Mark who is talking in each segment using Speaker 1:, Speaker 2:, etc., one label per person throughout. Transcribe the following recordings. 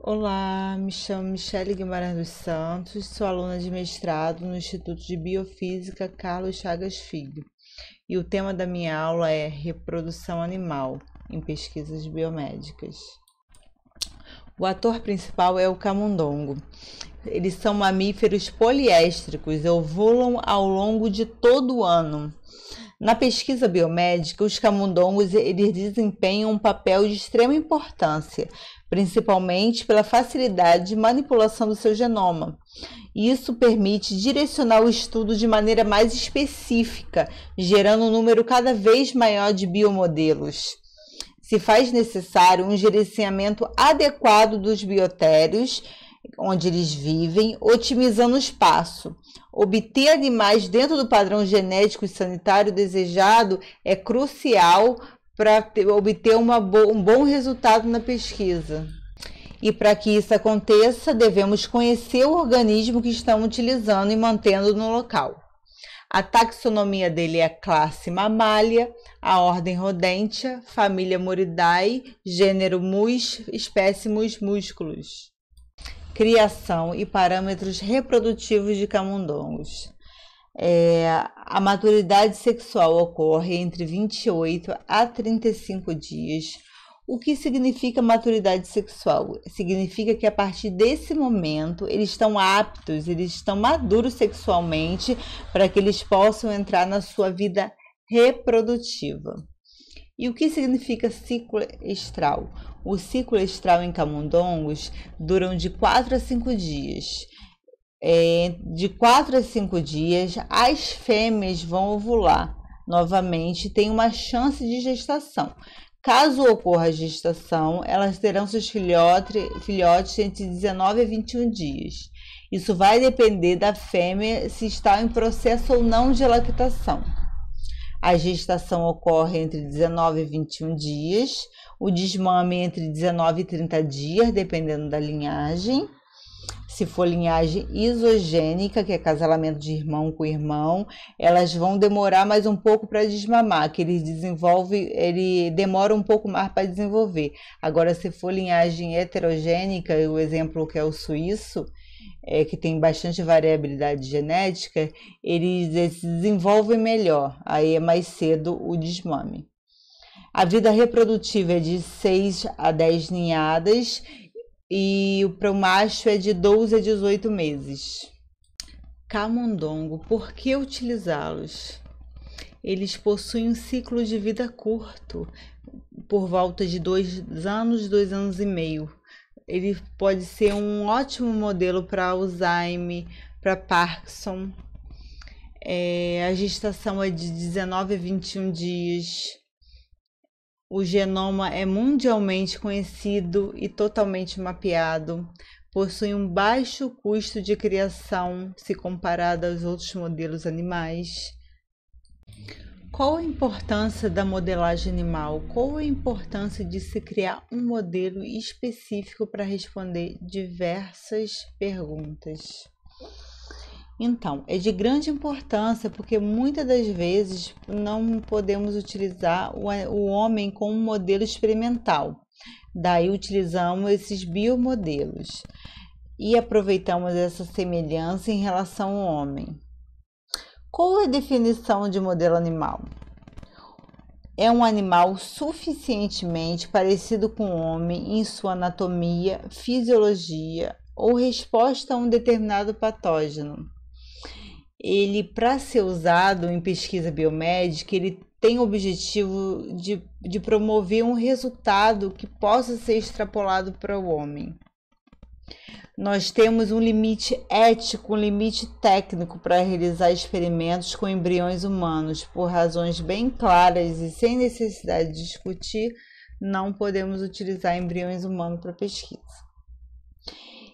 Speaker 1: Olá, me chamo Michele Guimarães dos Santos, sou aluna de mestrado no Instituto de Biofísica Carlos Chagas Filho e o tema da minha aula é Reprodução Animal em Pesquisas Biomédicas. O ator principal é o camundongo. Eles são mamíferos poliéstricos, ovulam ao longo de todo o ano. Na pesquisa biomédica, os camundongos eles desempenham um papel de extrema importância, principalmente pela facilidade de manipulação do seu genoma. Isso permite direcionar o estudo de maneira mais específica, gerando um número cada vez maior de biomodelos. Se faz necessário um gerenciamento adequado dos biotérios, onde eles vivem, otimizando o espaço. Obter animais dentro do padrão genético e sanitário desejado é crucial para obter um bom resultado na pesquisa. E para que isso aconteça, devemos conhecer o organismo que estamos utilizando e mantendo no local. A taxonomia dele é a classe Mammalia, a ordem Rodentia, família Muridae, gênero Mus, espécie Mus musculus. Criação e parâmetros reprodutivos de camundongos. A maturidade sexual ocorre entre 28 a 35 dias. O que significa maturidade sexual? Significa que a partir desse momento eles estão aptos, eles estão maduros sexualmente para que eles possam entrar na sua vida reprodutiva. E o que significa ciclo estral? O ciclo estral em camundongos duram de 4 a 5 dias. De 4 a 5 dias, as fêmeas vão ovular novamente, tem uma chance de gestação. Caso ocorra a gestação, elas terão seus filhotes entre 19 a 21 dias. Isso vai depender da fêmea se está em processo ou não de lactação. A gestação ocorre entre 19 e 21 dias, o desmame entre 19 e 30 dias, dependendo da linhagem. Se for linhagem isogênica, que é casalamento de irmão com irmão, elas vão demorar mais um pouco para desmamar, que ele demora um pouco mais para desenvolver. Agora, se for linhagem heterogênica, o exemplo que é o suíço, que tem bastante variabilidade genética, eles se desenvolvem melhor, aí é mais cedo o desmame. A vida reprodutiva é de 6 a 10 ninhadas e para o macho é de 12 a 18 meses. Camundongo, por que utilizá-los? Eles possuem um ciclo de vida curto, por volta de 2 anos, 2 anos e meio. Ele pode ser um ótimo modelo para Alzheimer, para Parkinson. A gestação é de 19 a 21 dias. O genoma é mundialmente conhecido e totalmente mapeado. Possui um baixo custo de criação se comparado aos outros modelos animais. Qual a importância da modelagem animal? Qual a importância de se criar um modelo específico para responder diversas perguntas? Então, é de grande importância porque muitas das vezes não podemos utilizar o homem como um modelo experimental. Daí utilizamos esses biomodelos e aproveitamos essa semelhança em relação ao homem. Qual é a definição de modelo animal? É um animal suficientemente parecido com o homem em sua anatomia, fisiologia ou resposta a um determinado patógeno. Ele, para ser usado em pesquisa biomédica, ele tem o objetivo de promover um resultado que possa ser extrapolado para o homem. Nós temos um limite ético, um limite técnico para realizar experimentos com embriões humanos. Por razões bem claras e sem necessidade de discutir, não podemos utilizar embriões humanos para pesquisa.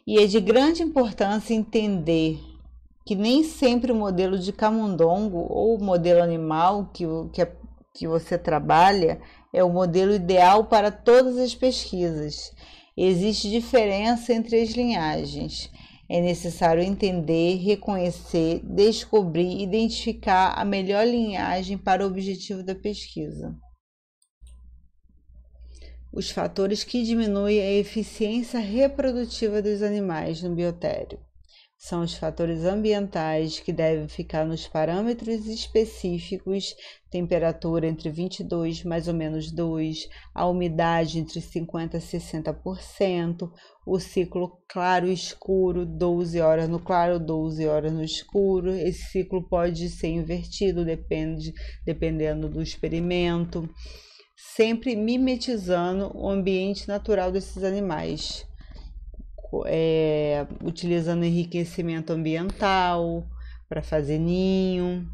Speaker 1: E é de grande importância entender que nem sempre o modelo de camundongo ou o modelo animal que você trabalha é o modelo ideal para todas as pesquisas. Existe diferença entre as linhagens. É necessário entender, reconhecer, descobrir e identificar a melhor linhagem para o objetivo da pesquisa. Os fatores que diminuem a eficiência reprodutiva dos animais no biotério são os fatores ambientais, que devem ficar nos parâmetros específicos: temperatura entre 22 mais ou menos 2, a umidade entre 50% e 60%, o ciclo claro e escuro, 12 horas no claro, 12 horas no escuro. Esse ciclo pode ser invertido, dependendo do experimento, sempre mimetizando o ambiente natural desses animais, utilizando enriquecimento ambiental para fazer ninho,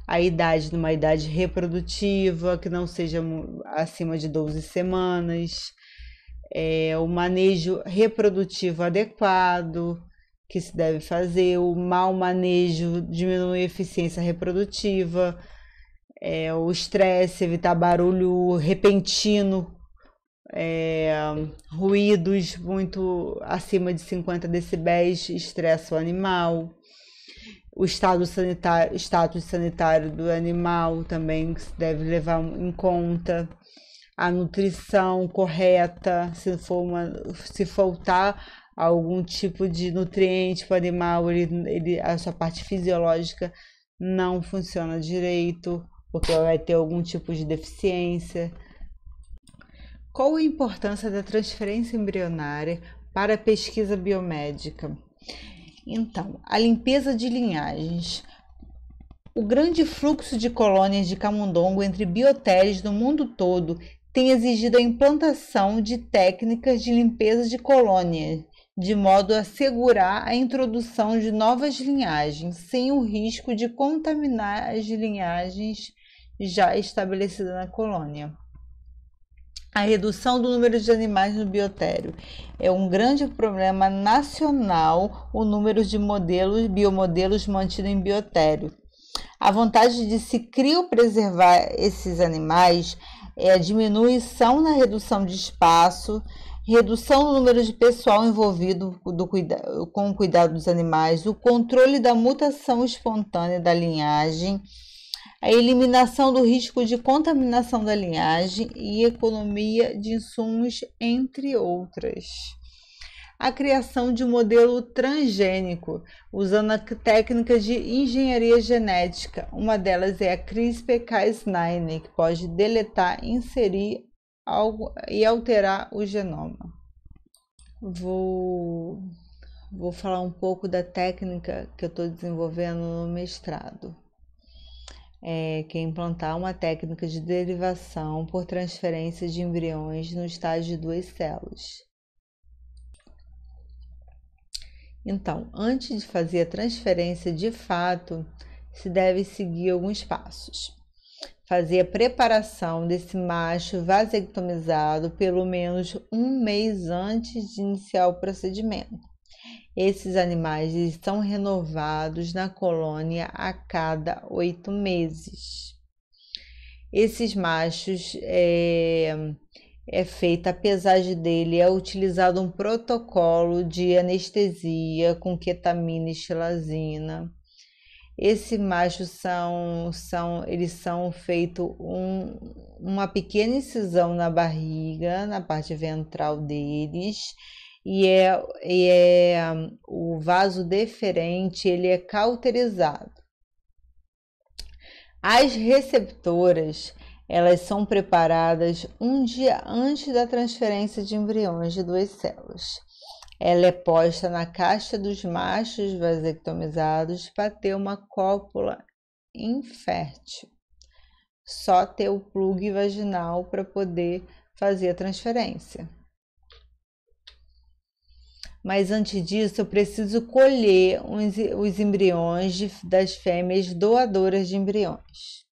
Speaker 1: a idade numa idade reprodutiva que não seja acima de 12 semanas, o manejo reprodutivo adequado que se deve fazer. O mau manejo diminui a eficiência reprodutiva, o estresse, evitar barulho repentino, ruídos muito acima de 50 decibéis estressa o animal. O status sanitário do animal também se deve levar em conta. A nutrição correta, se faltar algum tipo de nutriente para o animal, a sua parte fisiológica não funciona direito, porque vai ter algum tipo de deficiência. Qual a importância da transferência embrionária para a pesquisa biomédica? Então, a limpeza de linhagens. O grande fluxo de colônias de camundongo entre biotérios no mundo todo tem exigido a implantação de técnicas de limpeza de colônias, de modo a assegurar a introdução de novas linhagens, sem o risco de contaminar as linhagens já estabelecidas na colônia. A redução do número de animais no biotério é um grande problema nacional. O número de biomodelos mantido em biotério. A vontade de se criopreservar esses animais é a diminuição na redução de espaço, redução do número de pessoal envolvido com o cuidado dos animais, o controle da mutação espontânea da linhagem, a eliminação do risco de contaminação da linhagem e economia de insumos, entre outras. A criação de um modelo transgênico, usando técnicas de engenharia genética. Uma delas é a CRISPR-Cas9, que pode deletar, inserir algo e alterar o genoma. Vou falar um pouco da técnica que eu estou desenvolvendo no mestrado. Que é implantar uma técnica de derivação por transferência de embriões no estágio de 2 células. Então, antes de fazer a transferência de fato, se deve seguir alguns passos. Fazer a preparação desse macho vasectomizado pelo menos 1 mês antes de iniciar o procedimento. Esses animais são renovados na colônia a cada 8 meses. Esses machos, feita a pesagem dele, é utilizado um protocolo de anestesia com ketamina e xilazina. Esses machos são feito uma pequena incisão na barriga, na parte ventral deles, e o vaso deferente ele é cauterizado. As receptoras elas são preparadas 1 dia antes da transferência de embriões de 2 células. Ela é posta na caixa dos machos vasectomizados para ter uma cópula infértil. Só ter o plugue vaginal para poder fazer a transferência. Mas antes disso, eu preciso colher os embriões das fêmeas doadoras de embriões.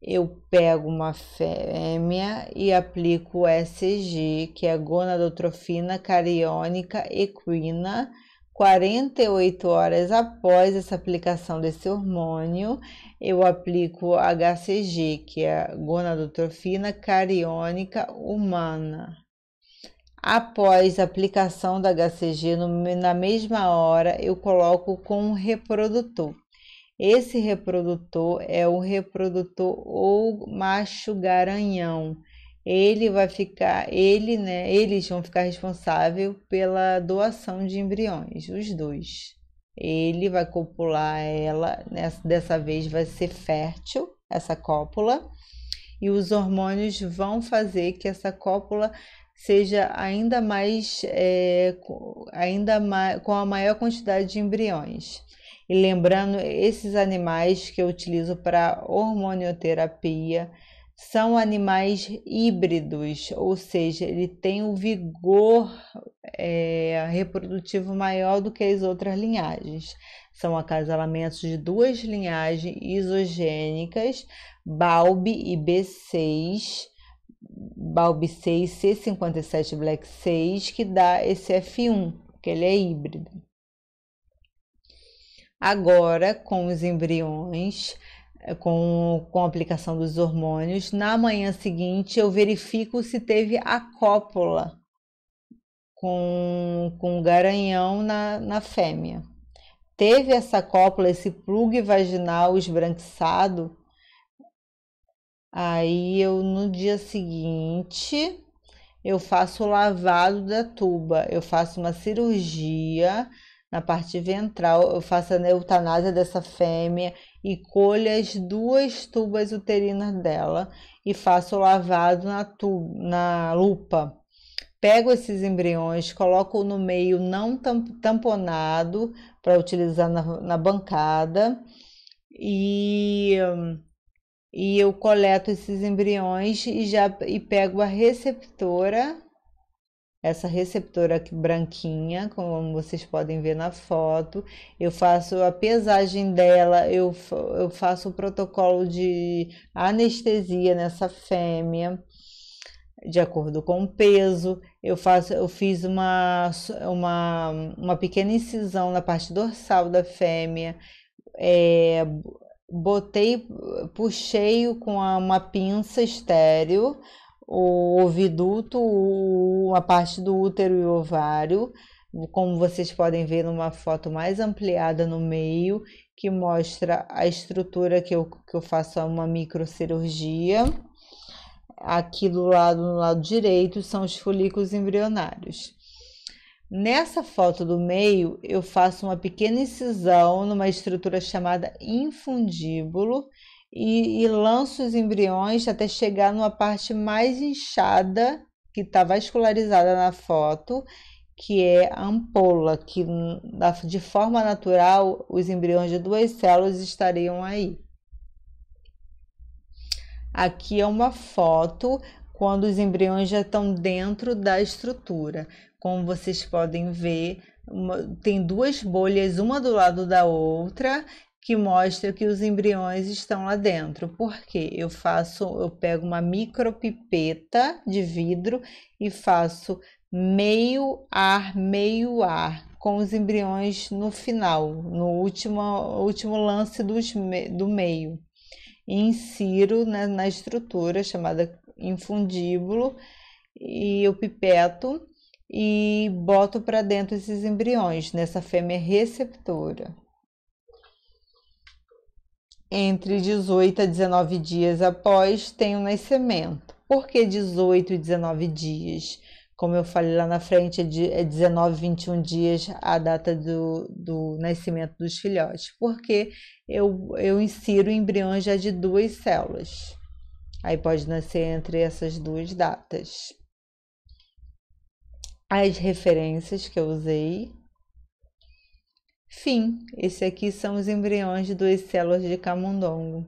Speaker 1: Eu pego uma fêmea e aplico o ECG, que é a gonadotrofina cariônica equina. 48 horas após essa aplicação desse hormônio, eu aplico HCG, que é a gonadotrofina cariônica humana. Após a aplicação da HCG, na mesma hora, eu coloco com um reprodutor. Esse reprodutor é o reprodutor ou macho garanhão. eles vão ficar responsáveis pela doação de embriões, os dois. Ele vai copular ela, dessa vez vai ser fértil essa cópula, e os hormônios vão fazer que essa cópula seja com a maior quantidade de embriões. E lembrando, esses animais que eu utilizo para hormonioterapia são animais híbridos, ou seja, ele tem um vigor reprodutivo maior do que as outras linhagens. São acasalamentos de duas linhagens isogênicas, Balbi e B6, Balbi 6 C57 Black 6, que dá esse F1, que ele é híbrido. Agora, com os embriões, com a aplicação dos hormônios, na manhã seguinte eu verifico se teve a cópula com garanhão na fêmea. Teve essa cópula, esse plugue vaginal esbranquiçado, aí no dia seguinte eu faço o lavado da tuba, eu faço uma cirurgia na parte ventral, eu faço a eutanásia dessa fêmea e colho as duas tubas uterinas dela e faço o lavado na lupa. Pego esses embriões, coloco no meio não tamponado para utilizar na bancada e eu coleto esses embriões e pego a receptora, essa receptora aqui branquinha, como vocês podem ver na foto. Eu faço a pesagem dela, eu faço o protocolo de anestesia nessa fêmea, de acordo com o peso. Eu fiz uma pequena incisão na parte dorsal da fêmea, puxei com uma pinça estéreo o oviduto, a parte do útero e ovário, como vocês podem ver numa foto mais ampliada no meio, que mostra a estrutura que eu faço uma microcirurgia. Aqui no lado direito são os folículos embrionários. Nessa foto do meio, eu faço uma pequena incisão numa estrutura chamada infundíbulo e lanço os embriões até chegar numa parte mais inchada, que está vascularizada na foto, que é a ampola, que de forma natural os embriões de duas células estariam aí. Aqui é uma foto quando os embriões já estão dentro da estrutura. Como vocês podem ver, tem duas bolhas, uma do lado da outra, que mostra que os embriões estão lá dentro. Por quê? Eu pego uma micropipeta de vidro e faço meio ar, com os embriões no final, no último lance do meio. Insiro na estrutura chamada infundíbulo e eu pipeto e boto para dentro esses embriões nessa fêmea receptora. Entre 18 a 19 dias após tem o nascimento. Por que 18 e 19 dias? Como eu falei lá na frente, é 19, 21 dias a data do nascimento dos filhotes. Porque eu insiro embriões já de duas células. Aí pode nascer entre essas duas datas. As referências que eu usei. Fim. Esse aqui são os embriões de duas células de camundongo.